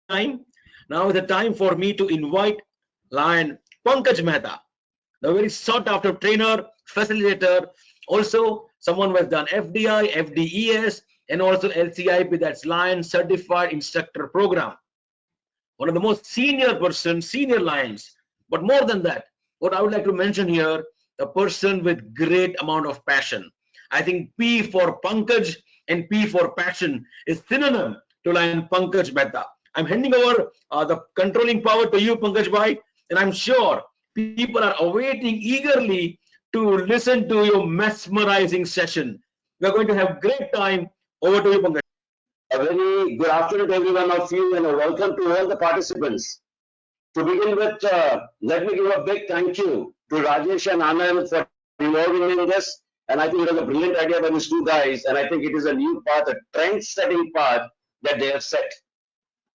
time. Now is the time for me to invite Lion Pankaj Mehta, the very sought after trainer, facilitator, also someone who has done FDI, FDES, and also LCIP, that's Lion Certified Instructor Program. One of the most senior persons, senior lions. But more than that, what I would like to mention here, the person with great amount of passion. I think P for Pankaj and P for passion is synonym to Lion Pankaj Mehta. I'm handing over the controlling power to you, Pankaj Bhai, and I'm sure people are awaiting eagerly to listen to your mesmerizing session. We're going to have great time. Over to you, Pankaj. A very good afternoon to every one of you and a welcome to all the participants. To begin with, let me give a big thank you to Rajesh and Anand for involving me in this. And I think it was a brilliant idea by these two guys. And I think it is a new path, a trend-setting path that they have set.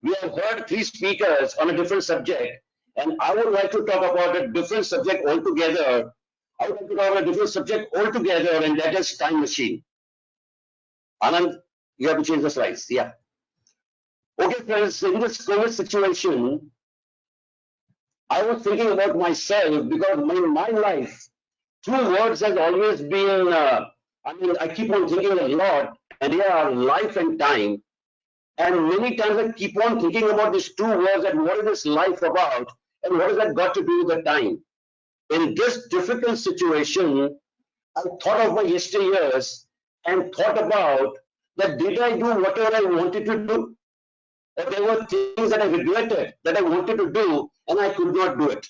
We have heard three speakers on a different subject. And I would like to talk about a different subject altogether. I would like to talk about a different subject altogether, and that is time machine. Anand, you have to change the slides. Yeah. Okay, friends, in this COVID situation, I was thinking about myself because in my life, two words has always been, I keep on thinking a lot, and they are life and time. And many times I keep on thinking about these two words and what is this life about, and what has that got to do with the time. In this difficult situation, I thought of my yesteryears and thought about that did I do whatever I wanted to do? Or there were things that I regretted that I wanted to do and I could not do it.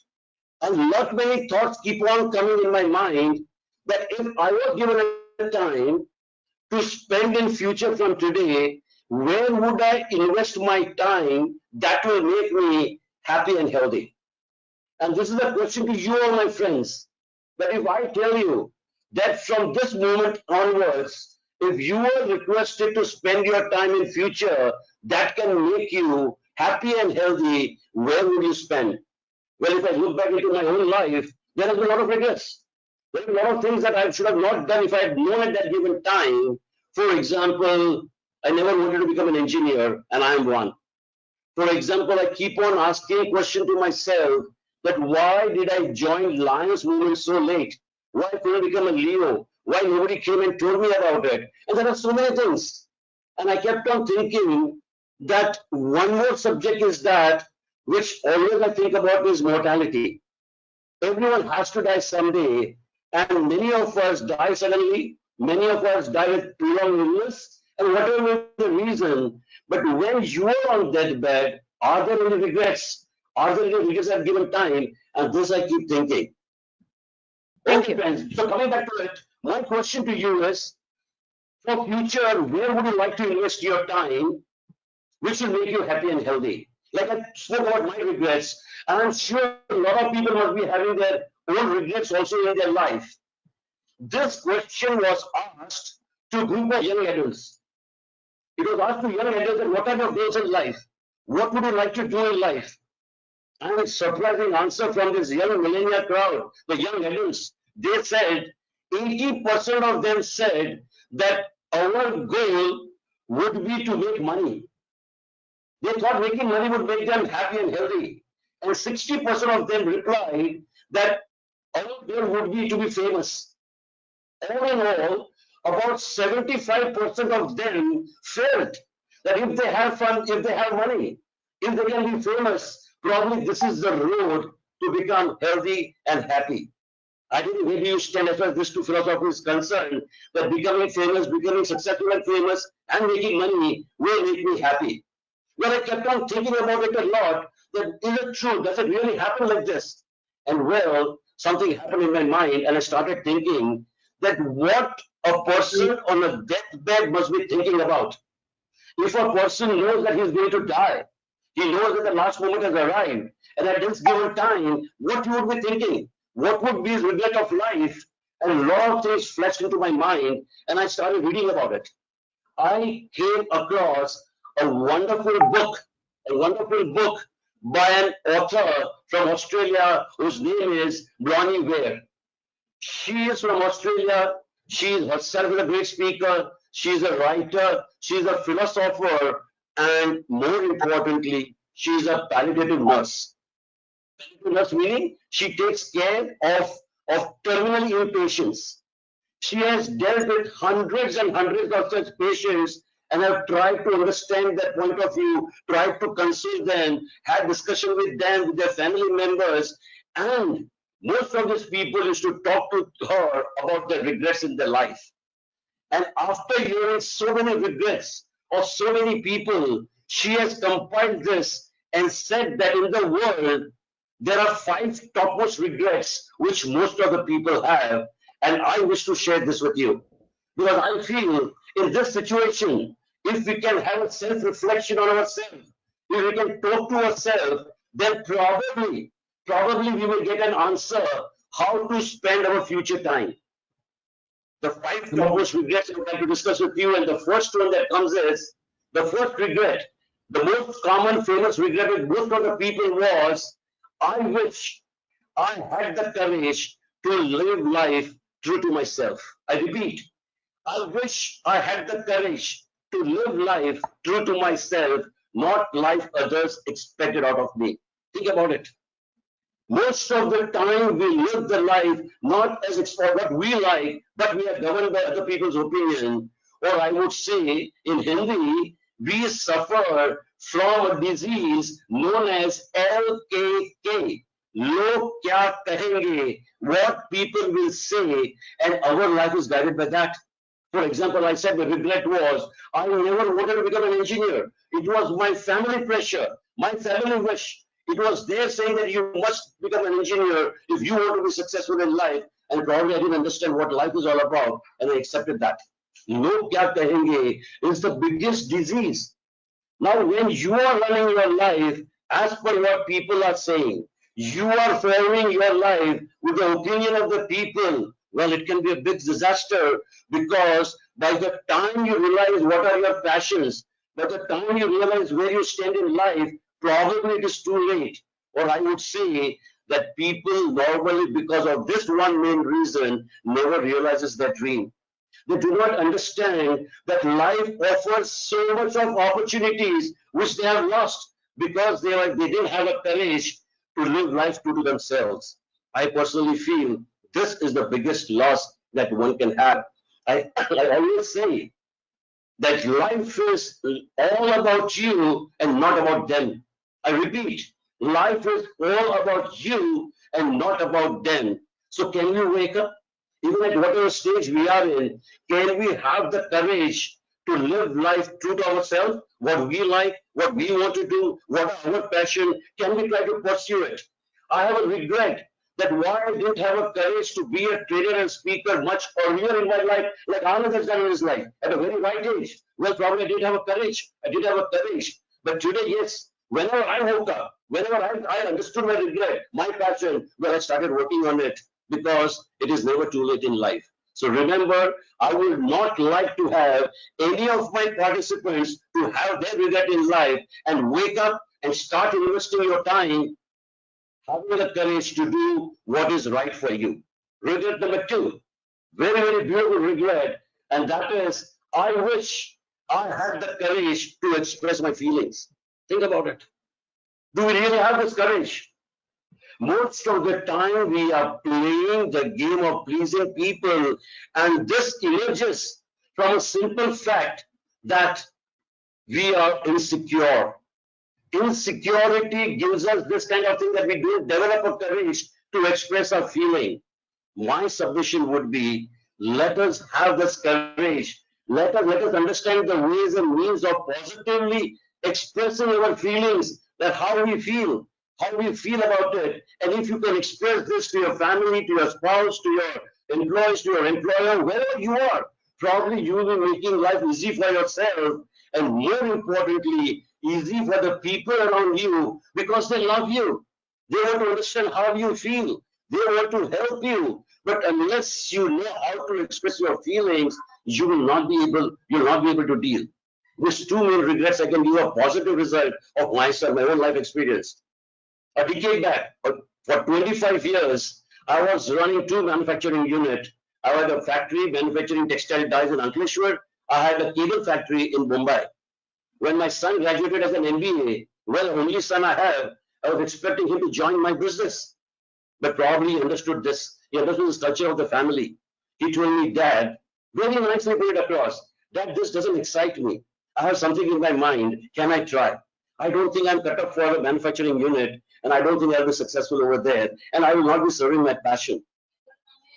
And lot many thoughts keep on coming in my mind that if I was given a time to spend in future from today, where would I invest my time that will make me happy and healthy? And this is a question to you all, my friends, that if I tell you that from this moment onwards, if you are requested to spend your time in future that can make you happy and healthy, where would you spend? Well, if I look back into my own life, there has been a lot of regrets. There are a lot of things that I should have not done if I had known at that given time. For example, I never wanted to become an engineer, and I am one. For example, I keep on asking a question to myself that why did I join Lions movement so late? Why couldn't I become a Leo? Why nobody came and told me about it? And there are so many things. And I kept on thinking that one more subject is that which always I think about is mortality. Everyone has to die someday, and many of us die suddenly, many of us die with prolonged illness, and whatever the reason. But when you are on deathbed, are there any regrets? Are there any regrets at given time? And this I keep thinking. Thank Okay, you. friends. So coming back to it, my question to you is, for future, where would you like to invest your time, which will make you happy and healthy? Like I spoke about my regrets, and I'm sure a lot of people must be having their own regrets also in their life. This question was asked to a group of young adults. It was asked to young adults that what are your goals in life? What would you like to do in life? And a surprising answer from this young millennial crowd, the young adults, they said 80% of them said that our goal would be to make money. They thought making money would make them happy and healthy. And 60% of them replied that our goal would be to be famous. All in all, about 75% of them felt that if they have fun, if they have money, if they can be famous, probably this is the road to become healthy and happy. I think maybe you stand as far as this two philosophy is concerned, that becoming famous, becoming successful and famous, and making money will make me happy. Well, I kept on thinking about it a lot, that is it true? Does it really happen like this? And well, something happened in my mind, and I started thinking that what a person on a deathbed must be thinking about. If a person knows that he's going to die, he knows that the last moment has arrived, and at this given time, what you would be thinking? What would be his regret of life? And a lot of things flashed into my mind, and I started reading about it. I came across a wonderful book by an author from Australia whose name is Bronnie Ware. She is from Australia. She is herself a great speaker. She is a writer. She is a philosopher. And more importantly, She is a palliative nurse. Palliative nurse meaning she takes care of terminally ill patients. She has dealt with hundreds and hundreds of such patients and have tried to understand their point of view, tried to console them, had discussion with them, with their family members, and most of these people used to talk to her about their regrets in their life. And after hearing so many regrets of so many people, she has compiled this and said that in the world, there are 5 topmost regrets which most of the people have. And I wish to share this with you. Because I feel in this situation, if we can have a self-reflection on ourselves, if we can talk to ourselves, then probably we will get an answer how to spend our future time. The 5 topmost regrets I would like to discuss with you, and the first one that comes is the first regret. The most common, famous regret with most of the people was, I wish I had the courage to live life true to myself. I repeat, I wish I had the courage to live life true to myself, not life others expected out of me. Think about it. Most of the time we live the life not as what we like, but we are governed by other people's opinion. Or I would say in Hindi, we suffer from a disease known as LKK. Log kya kahenge, what people will say, and our life is guided by that. For example, I said the regret was, I never wanted to become an engineer. It was my family pressure, my family wish. It was their saying that you must become an engineer if you want to be successful in life. And probably I didn't understand what life is all about, and I accepted that. Log kya kahenge is the biggest disease. Now, when you are running your life as per what people are saying, you are following your life with the opinion of the people. Well, it can be a big disaster, because by the time you realize what are your passions, by the time you realize where you stand in life, probably it is too late. Or I would say that people normally, because of this one main reason, never realizes their dream. They do not understand that life offers so much of opportunities which they have lost because they didn't have a courage to live life true to themselves. I personally feel this is the biggest loss that one can have. I always say that life is all about you and not about them. I repeat, life is all about you and not about them. So can we wake up? Even at whatever stage we are in, can we have the courage to live life true to ourselves? What we like, what we want to do, what are our passion, can we try to pursue it? I have a regret that why I didn't have a courage to be a trainer and speaker much earlier in my life, like Anand has done in his life, at a very right age. Well, probably I didn't have a courage. I didn't have a courage. But today, yes, whenever I woke up, whenever I understood my regret, my passion, well, I started working on it, because it is never too late in life. So remember, I would not like to have any of my participants to have their regret in life and wake up and start investing your time having the courage to do what is right for you. Regret number 2, very, very beautiful regret, and that is, I wish I had the courage to express my feelings. Think about it. Do we really have this courage? Most of the time we are playing the game of pleasing people, and this emerges from a simple fact that we are insecure. Insecurity gives us this kind of thing that we don't develop a courage to express our feeling. My submission would be, let us have this courage. Let us understand the ways and means of positively expressing our feelings, that how we feel about it. And if you can express this to your family, to your spouse, to your employees, to your employer, wherever you are, probably you will be making life easy for yourself, and more importantly, easy for the people around you, because they love you. They want to understand how you feel. They want to help you. But unless you know how to express your feelings, you will not be able to deal. With 2 main regrets, I can give a positive result of myself, my own life experience. A decade back, for 25 years, I was running 2 manufacturing units. I had a factory manufacturing textile dyes in Ankleshwar. I had a cable factory in Mumbai. When my son graduated as an MBA, Well, only son I have, I was expecting him to join my business. But probably he understood this. He understood this culture of the family. He told me, Dad, very nicely put it across, Dad, this doesn't excite me. I have something in my mind. Can I try? I don't think I'm cut up for a manufacturing unit, and I don't think I'll be successful over there, and I will not be serving my passion.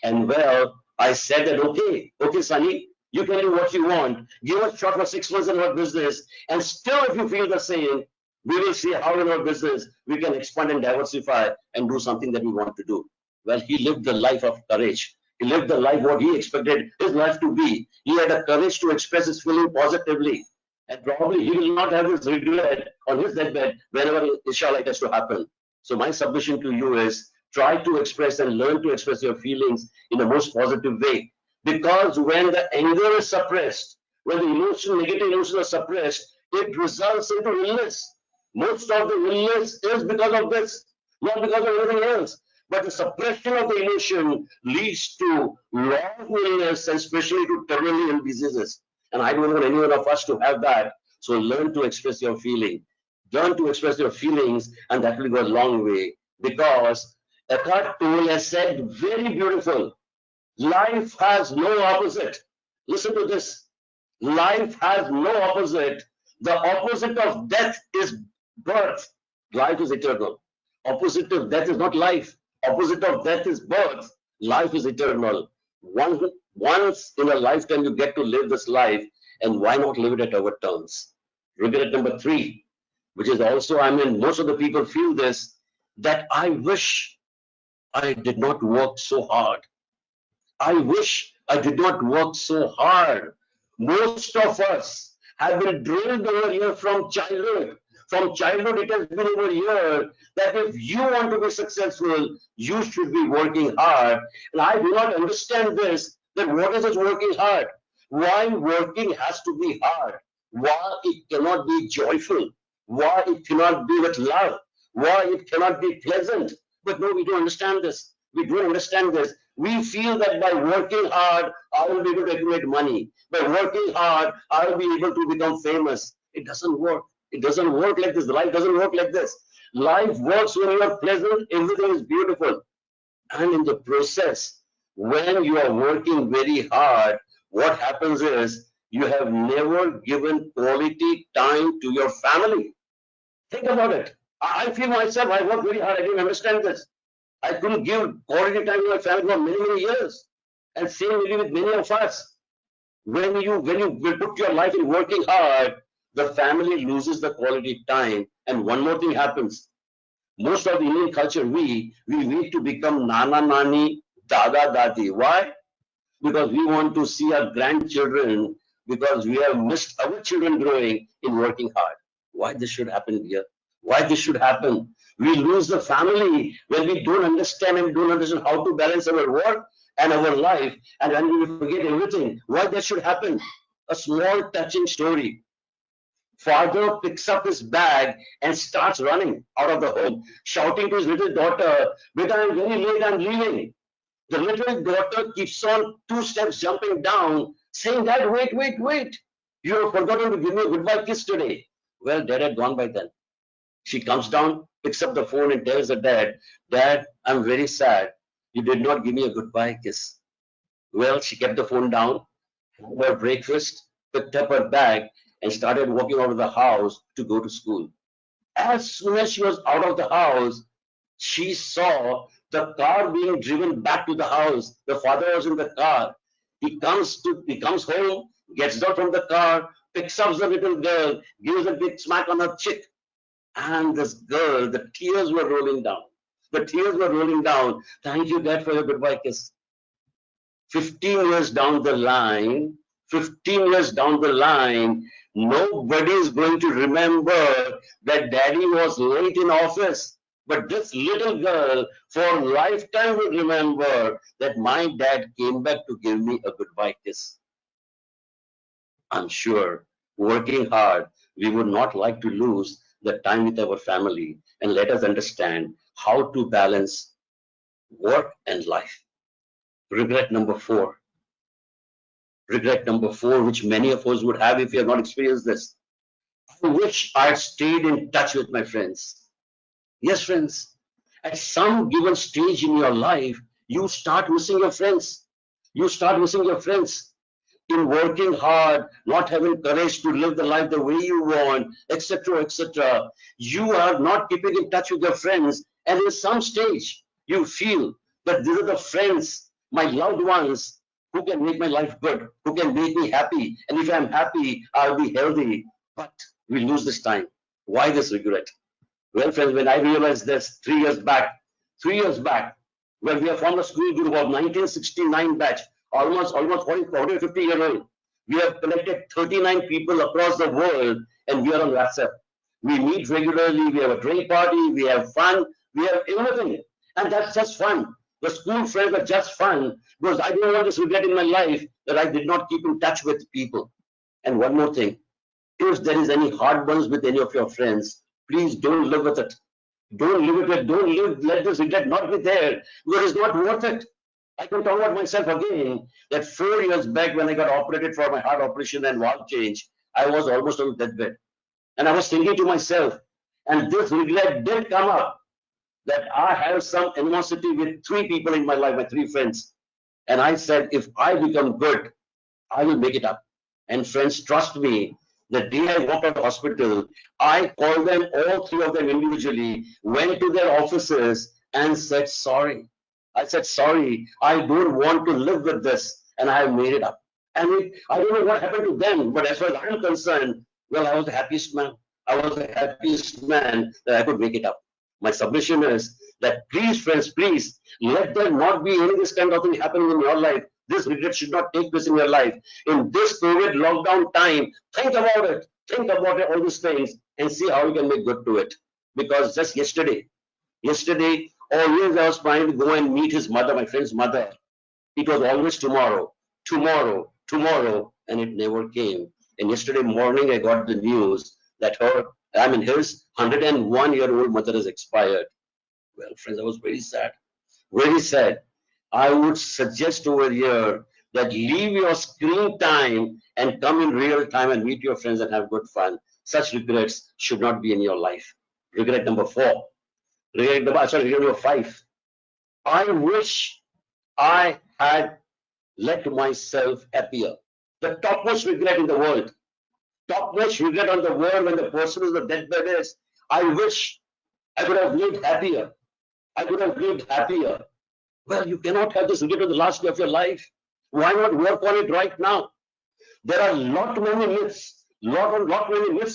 And well, I said that, okay, Sunny, you can do what you want. Give us a shot for 6 months in our business. And still, if you feel the same, we will see how in our business we can expand and diversify and do something that we want to do. Well, he lived the life of courage. He lived the life what he expected his life to be. He had the courage to express his feeling positively. And probably he will not have his regret on his deathbed whenever inshallah it has to happen. So my submission to you is try to express and learn to express your feelings in the most positive way. Because when the anger is suppressed, when the emotion, negative emotions are suppressed, it results into illness. Most of the illness is because of this, not because of anything else. But the suppression of the emotion leads to long illness and especially to terminal ill diseases. And I don't want any one of us to have that. So learn to express your feeling. Learn to express your feelings, and that will go a long way. Because Eckhart Tolle has said very beautiful. Life has no opposite. Listen to this. Life has no opposite. The opposite of death is birth. Life is eternal. Opposite of death is not life. Opposite of death is birth. Life is eternal. Once in a lifetime you get to live this life, and why not live it at our terms? Regret number 3, which is also, I mean, most of the people feel this, that I wish I did not work so hard. I wish I did not work so hard. Most of us have been drilled over here from childhood. From childhood, it has been over here that if you want to be successful, you should be working hard. And I do not understand this, that what is this working hard? Why working has to be hard? Why it cannot be joyful? Why it cannot be with love? Why it cannot be pleasant? But no, we don't understand this. We don't understand this. We feel that by working hard, I will be able to accumulate money. By working hard, I will be able to become famous. It doesn't work. It doesn't work like this. Life doesn't work like this. Life works when you are pleasant, everything is beautiful. And in the process, when you are working very hard, what happens is you have never given quality time to your family. Think about it. I feel myself, I work very hard. I didn't understand this. I couldn't give quality time to my family for many, many years. And same maybe with many of us. When you will put your life in working hard, the family loses the quality time. And one more thing happens. Most of the Indian culture, we need to become Nana Nani, Dada Dadi. Why? Because we want to see our grandchildren, because we have missed our children growing in working hard. Why this should happen here? Why this should happen? We lose the family when we don't understand and don't understand how to balance our work and our life, and when we forget everything. Why that should happen? A small touching story. Father picks up his bag and starts running out of the home, shouting to his little daughter, "Beta, I'm very late, I'm leaving." The little daughter keeps on 2 steps jumping down, saying, "Dad, wait, wait, wait. You have forgotten to give me a goodbye kiss today." Well, Dad had gone by then. She comes down, picks up the phone and tells her dad, "Dad, I'm very sad. You did not give me a goodbye kiss." Well, she kept the phone down, had her breakfast, picked up her bag, and started walking out of the house to go to school. As soon as she was out of the house, she saw the car being driven back to the house. The father was in the car. He comes home, gets down from the car, picks up the little girl, gives a big smack on her cheek. And this girl, the tears were rolling down. The tears were rolling down. "Thank you, Dad, for your goodbye kiss." 15 years down the line, 15 years down the line, nobody is going to remember that Daddy was late in office. But this little girl for a lifetime will remember that my dad came back to give me a goodbye kiss. I'm sure, working hard, we would not like to lose the time with our family, and let us understand how to balance work and life. Regret number 4. Regret number 4, which many of us would have if we have not experienced this. I wish I had stayed in touch with my friends. Yes, friends, at some given stage in your life, you start missing your friends. You start missing your friends in working hard, not having courage to live the life the way you want, etc., etc. You are not keeping in touch with your friends, and in some stage, you feel that these are the friends, my loved ones, who can make my life good, who can make me happy, and if I'm happy, I'll be healthy. But we lose this time. Why this regret? Well, friends, when I realized this 3 years back, when we have formed a school group of 1969 batch, almost 40, 50 year old, we have connected 39 people across the world, and we are on WhatsApp. We meet regularly, we have a drink party, we have fun, we have everything. And that's just fun. The school friends are just fun because I don't want this regret in my life that I did not keep in touch with people. And one more thing, if there is any heartburns with any of your friends, please don't live with it. Don't live with it. Don't live, let this regret not be there because it's not worth it. I can talk about myself again that 4 years back when I got operated for my heart operation and valve change, I was almost on the deathbed. And I was thinking to myself, and this regret did come up that I have some animosity with three people in my life, my three friends. And I said, if I become good, I will make it up. And friends, trust me, the day I walked out of hospital, I called them, all three of them individually, went to their offices and said, sorry. I said, sorry, I don't want to live with this, and I have made it up. And I don't know what happened to them, but as far as I'm concerned, well, I was the happiest man. I was the happiest man that I could make it up. My submission is that please, friends, please, let there not be any this kind of thing happening in your life. This regret should not take place in your life. In this COVID lockdown time, think about it. Think about it, all these things, and see how you can make good to it. Because just yesterday, always I was trying to go and meet his mother, my friend's mother. It was always tomorrow, tomorrow, tomorrow, and it never came. And yesterday morning, I got the news that his 101-year-old mother has expired. Well, friends, I was very sad. Very sad. I would suggest over here that leave your screen time and come in real time and meet your friends and have good fun. Such regrets should not be in your life. Regret number 4. Regret number 5. I wish I had let myself happier. The topmost regret in the world. Topmost regret on the world when the person is the deathbed is, I wish I could have lived happier. I could have lived happier. Well, you cannot have this regret on the last day of your life. Why not work on it right now? There are lot many myths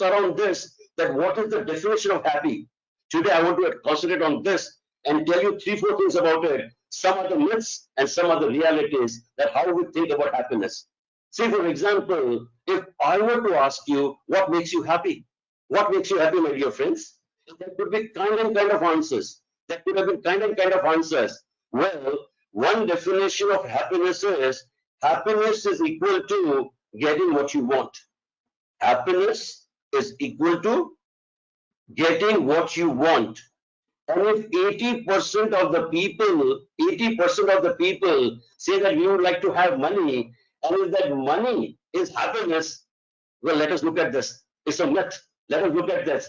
around this, that what is the definition of happy. Today I want to concentrate on this and tell you 3-4 things about it. Some are the myths and some are the realities, that how we think about happiness. Say, for example, if I were to ask you, what makes you happy? What makes you happy, my dear friends? There could be kind of answers. That could have been kind of answers. Well, one definition of happiness is equal to getting what you want. Happiness is equal to getting what you want. And if 80% of the people say that we would like to have money, and if that money is happiness, well, let us look at this. It's a myth. Let us look at this.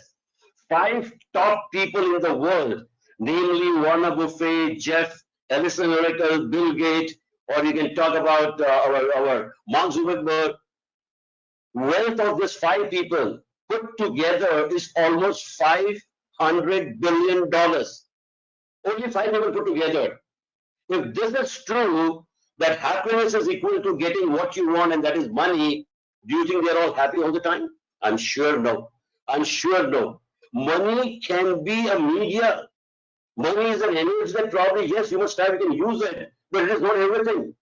5 top people in the world, namely Warren Buffett, Jeff, Ellison Oracle, Bill Gates, or you can talk about our Mark Zuckerberg. Wealth of these 5 people put together is almost $500 billion. Only 5 people put together. If this is true, that happiness is equal to getting what you want, and that is money, do you think they're all happy all the time? I'm sure no. I'm sure no. Money can be a media. Money is an energy that probably, yes, you must have, you can use it, but it is not everything.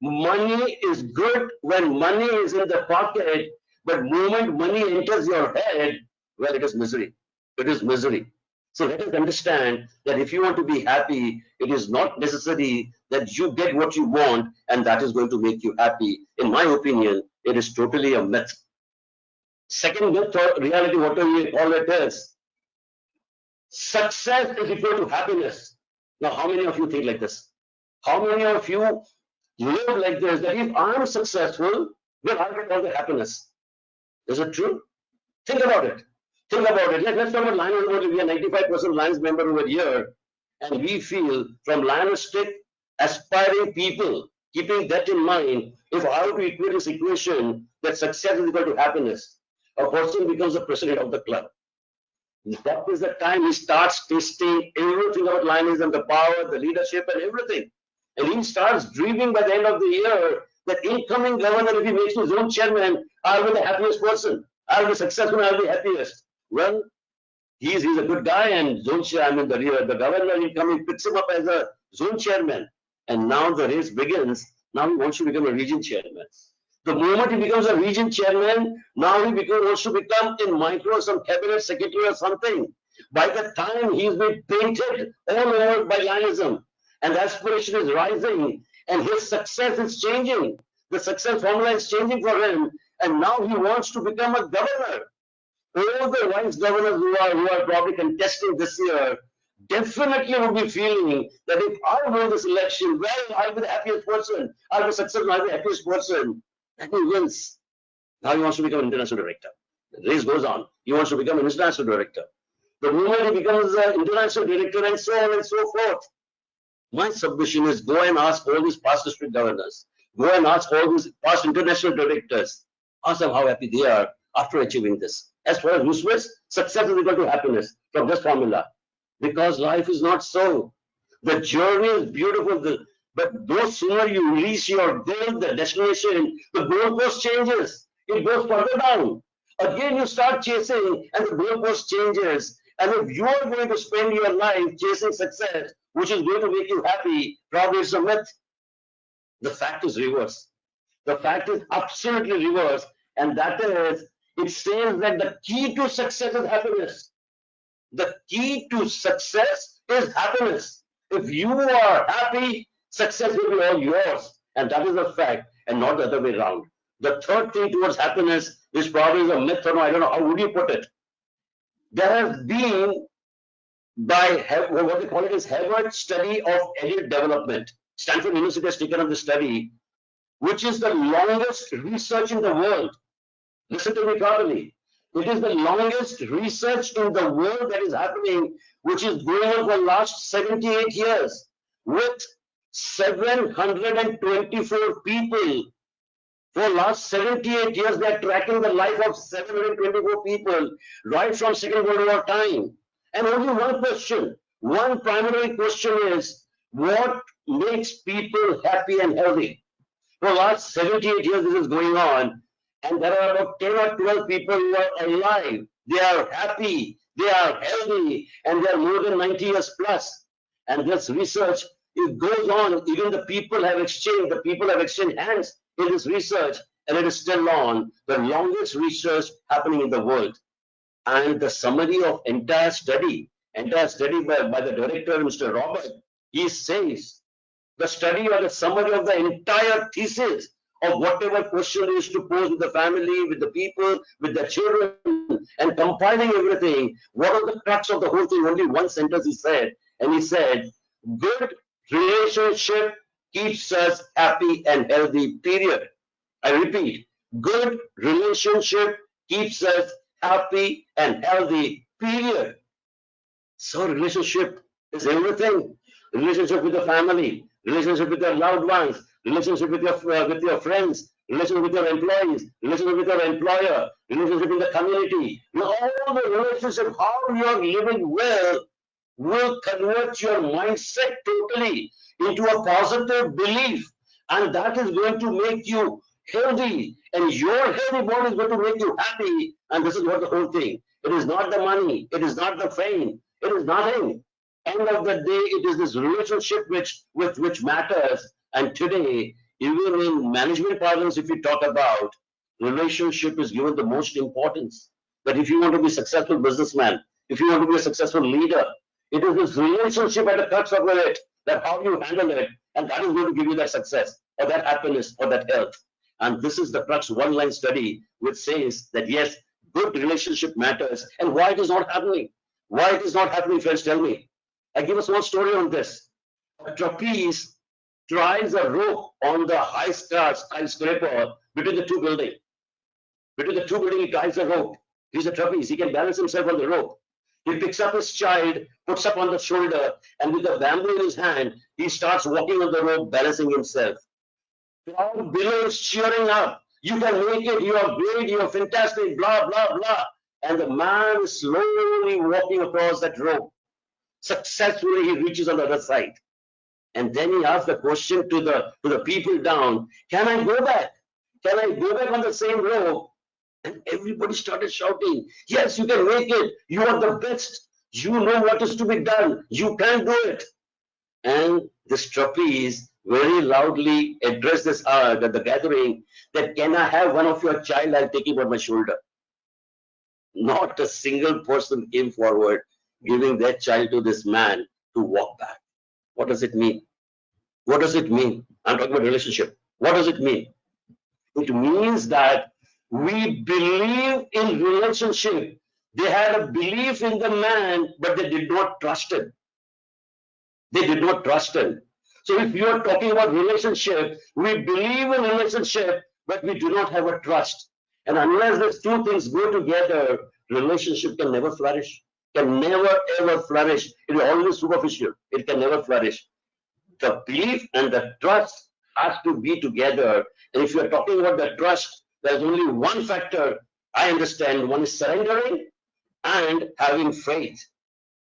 Money is good when money is in the pocket, but moment money enters your head, well, it is misery. It is misery. So let us understand that if you want to be happy, it is not necessary that you get what you want and that is going to make you happy. In my opinion, it is totally a myth. Second myth or reality, whatever you call it is, success is equal to happiness. Now, how many of you think like this? How many of you live like this, that if I'm successful, then I'll get all the happiness? Is it true? Think about it. Think about it. Let's talk about Lioness. We are 95% Lions member over here, and we feel from Lionistic aspiring people, keeping that in mind, if I were to equate this equation that success is equal to happiness, a person becomes the president of the club. That is the time he starts tasting everything about Lionism, the power, the leadership, and everything. And he starts dreaming by the end of the year that incoming governor, if he makes his own chairman, I'll be the happiest person. I'll be successful, I'll be happiest. Well, he's a good guy, and zone chairman, the governor incoming picks him up as a zone chairman. And now the race begins. Now he wants to become a region chairman. The moment he becomes a region chairman, now he wants to become in micro some cabinet secretary or something. By the time he's been painted all over by Lionism, and the aspiration is rising, and his success is changing. The success formula is changing for him, and now he wants to become a governor. All the vice governors who are probably contesting this year definitely will be feeling that if I win this election, well, I'll be the happiest person. I'll be successful, I'll be the happiest person. And he wins. Now he wants to become an international director. The race goes on. He wants to become an international director. The moment he becomes an international director, and so on and so forth. My submission is go and ask all these past district governors. Go and ask all these past international directors. Ask them how happy they are after achieving this. As far as Roosevelt, success is equal to happiness from this formula. Because life is not so. The journey is beautiful, but no sooner you reach your goal, the destination, the goalpost changes. It goes further down. Again, you start chasing, and the goalpost changes. And if you are going to spend your life chasing success, which is going to make you happy, probably it's a myth. The fact is reverse. The fact is absolutely reverse, and that is, it says that the key to success is happiness. The key to success is happiness. If you are happy, success will be all yours, and that is a fact, and not the other way around. The third thing towards happiness is probably a myth, or no, I don't know, how would you put it? There has been, by what they call it is Harvard study of elite development. Stanford University has taken up the study, which is the longest research in the world. Listen to me properly. It is the longest research in the world that is happening, which is going on for the last 78 years, with 724 people. For the last 78 years, they are tracking the life of 724 people, right from Second World War time. And only one question, one primary question is, what makes people happy and healthy? For the last 78 years, this is going on. And there are about 10 or 12 people who are alive. They are happy, they are healthy, and they are more than 90 years plus. And this research, it goes on. Even the people have exchanged hands in this research, and it is still on. The longest research happening in the world. And the summary of entire study by the director, Mr. Robert, he says the study or the summary of the entire thesis of whatever question is to pose with the family, with the people, with the children, and compiling everything. What are the crux of the whole thing? Only one sentence he said, and he said, good relationship keeps us happy and healthy, period. I repeat, good relationship keeps us happy and healthy, period. So relationship is everything. Relationship with the family, relationship with your loved ones, relationship with your friends, relationship with your employees, relationship with your employer, relationship in the community. All the relationship, how you are living well, will convert your mindset totally into a positive belief, and that is going to make you healthy, and your healthy body is going to make you happy. And this is what the whole thing. It is not the money, it is not the fame, it is nothing. End of the day, it is this relationship which matters. And today, even in management parlance, if we talk about, relationship is given the most importance. That if you want to be a successful businessman, if you want to be a successful leader, it is this relationship at the crux of it, that how you handle it, and that is going to give you that success, or that happiness, or that health. And this is the crux one-line study which says that yes, good relationship matters. And why it is not happening? Why it is not happening, friends, tell me. I give a small story on this. A trapeze tries a rope on the high skyscraper between the two buildings. Between the two buildings, he ties a rope. He's a trapeze. He can balance himself on the rope. He picks up his child, puts up on the shoulder, and with the bamboo in his hand, he starts walking on the rope, balancing himself. Crowd below is cheering up. You can make it. You are great. You are fantastic. Blah, blah, blah. And the man is slowly walking across that rope. Successfully, he reaches on the other side. And then he asks the question to the people down, can I go back? Can I go back on the same rope? And everybody started shouting, yes, you can make it. You are the best. You know what is to be done. You can do it. And this trapeze very loudly addressed the gathering that, can I have one of your child? I'll take him on my shoulder. Not a single person came forward giving their child to this man to walk back. What does it mean? What does it mean? I'm talking about relationship. What does it mean? It means that we believe in relationship. They had a belief in the man, but they did not trust him. They did not trust him. So if you are talking about relationship, we believe in relationship, but we do not have a trust. And unless these two things go together, relationship can never flourish. Can never ever flourish. It is always superficial. It can never flourish. The belief and the trust has to be together. And if you are talking about the trust, there's only one factor I understand. One is surrendering and having faith.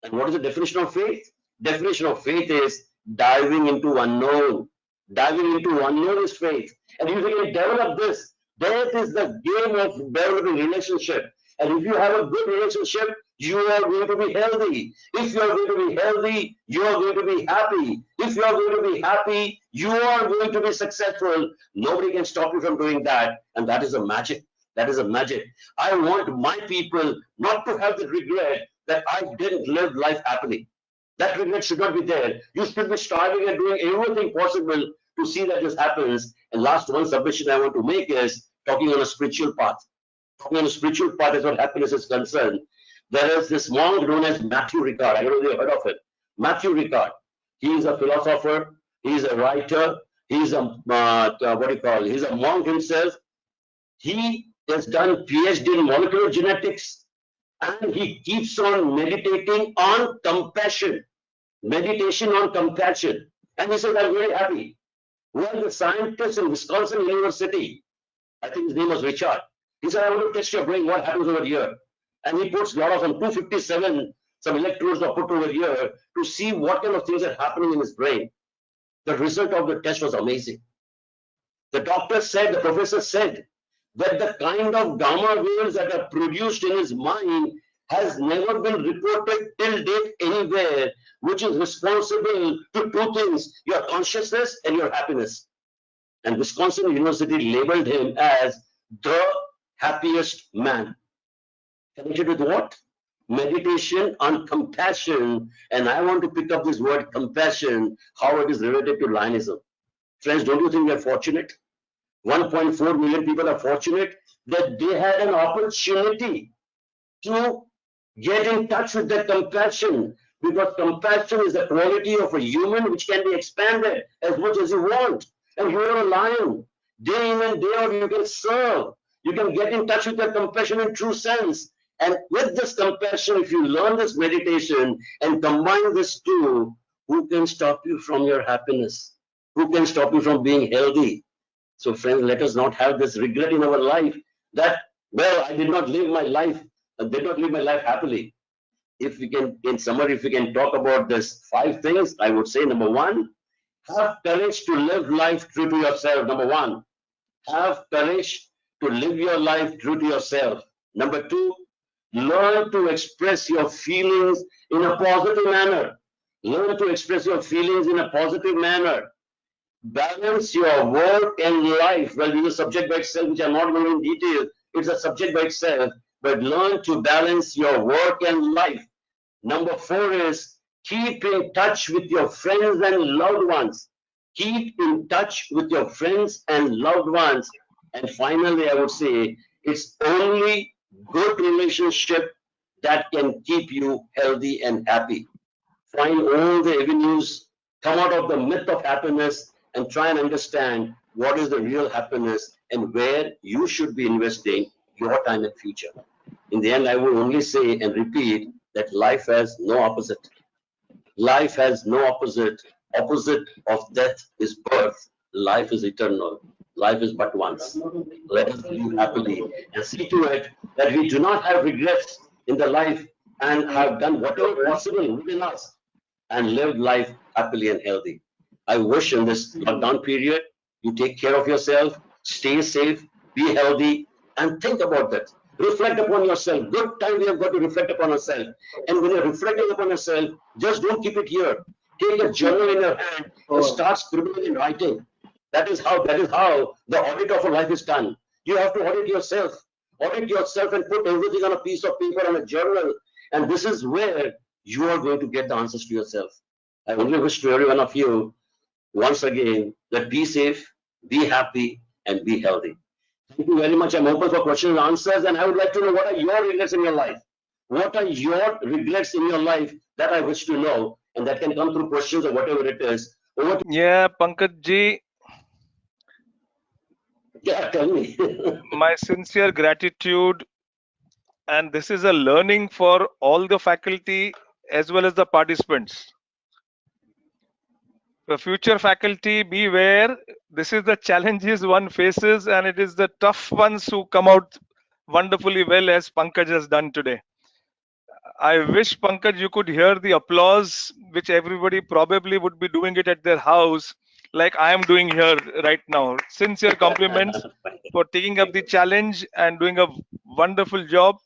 And what is the definition of faith? Definition of faith is diving into unknown. Diving into unknown is faith. And if you can develop this, that is the game of developing relationship. And if you have a good relationship, you are going to be healthy. If you are going to be healthy, you are going to be happy. If you are going to be happy, you are going to be successful. Nobody can stop you from doing that. And that is a magic. That is a magic. I want my people not to have the regret that I didn't live life happily. That regret should not be there. You should be striving and doing everything possible to see that this happens. And last one submission I want to make is talking on a spiritual path. Talking on a spiritual path as what happiness is concerned. There is this monk known as Matthew Ricard. I don't know if you've heard of it. Matthew Ricard. He is a philosopher. He is a writer. He is a He's a monk himself. He has done PhD in molecular genetics, and he keeps on meditating on compassion. Meditation on compassion. And he says, I'm very happy. Well, the scientist in Wisconsin University, I think his name was Richard, he said, I want to test your brain, what happens over here. And he puts a lot of some 257, some electrodes are put over here to see what kind of things are happening in his brain. The result of the test was amazing. The doctor said, the professor said, that the kind of gamma waves that are produced in his mind has never been reported till date anywhere, which is responsible to two things, your consciousness and your happiness. And Wisconsin University labeled him as the happiest man. Connected with what? Meditation on compassion. And I want to pick up this word compassion, how it is related to Lionism. Friends, don't you think we are fortunate? 1.4 million people are fortunate that they had an opportunity to get in touch with their compassion, because compassion is the quality of a human which can be expanded as much as you want. And you are a lion. Day in and day out, you can serve. You can get in touch with your compassion in true sense. And with this compassion, if you learn this meditation and combine this two, who can stop you from your happiness? Who can stop you from being healthy? So friends, let us not have this regret in our life that, well, I did not live my life, happily. If we can, in summary, if we can talk about this 5 things, I would say, number 1, have courage to live life true to yourself. Number 1, have courage to live your life true to yourself. Number 2, learn to express your feelings in a positive manner. Learn to express your feelings in a positive manner. Balance your work and life. Well, this is a subject by itself, which I'm not going in detail. It's a subject by itself. But learn to balance your work and life. Number 4 is keep in touch with your friends and loved ones. Keep in touch with your friends and loved ones. And finally, I would say it's only good relationship that can keep you healthy and happy. Find all the avenues, come out of the myth of happiness, and try and understand what is the real happiness and where you should be investing your time and future. In the end, I would only say and repeat that life has no opposite. Life has no opposite. Opposite of death is birth. Life is eternal. Life is but once. Let us live happily and see to it that we do not have regrets in the life and have done whatever possible within us and lived life happily and healthy. I wish in this lockdown period you take care of yourself, stay safe, be healthy, and think about that. Reflect upon yourself. Good time we have got to reflect upon ourselves. And when you're reflecting upon yourself, just don't keep it here. Take a journal in your hand and start scribbling and writing. That is how the audit of a life is done. You have to audit yourself and put everything on a piece of paper on a journal. And this is where you are going to get the answers to yourself. I only wish to every one of you once again that be safe, be happy, and be healthy. Thank you very much. I'm open for questions and answers, and I would like to know what are your regrets in your life? What are your regrets in your life that I wish to know, and that can come through questions or whatever it is. Over to Yeah, Pankaj ji, yeah, tell me. my sincere gratitude, and this is a learning for all the faculty as well as the participants. The future faculty, beware. This is the challenges one faces, and it is the tough ones who come out wonderfully well, as Pankaj has done today. I wish, Pankaj, you could hear the applause, which everybody probably would be doing it at their house, like I am doing here right now. Sincere compliments for taking up the challenge and doing a wonderful job.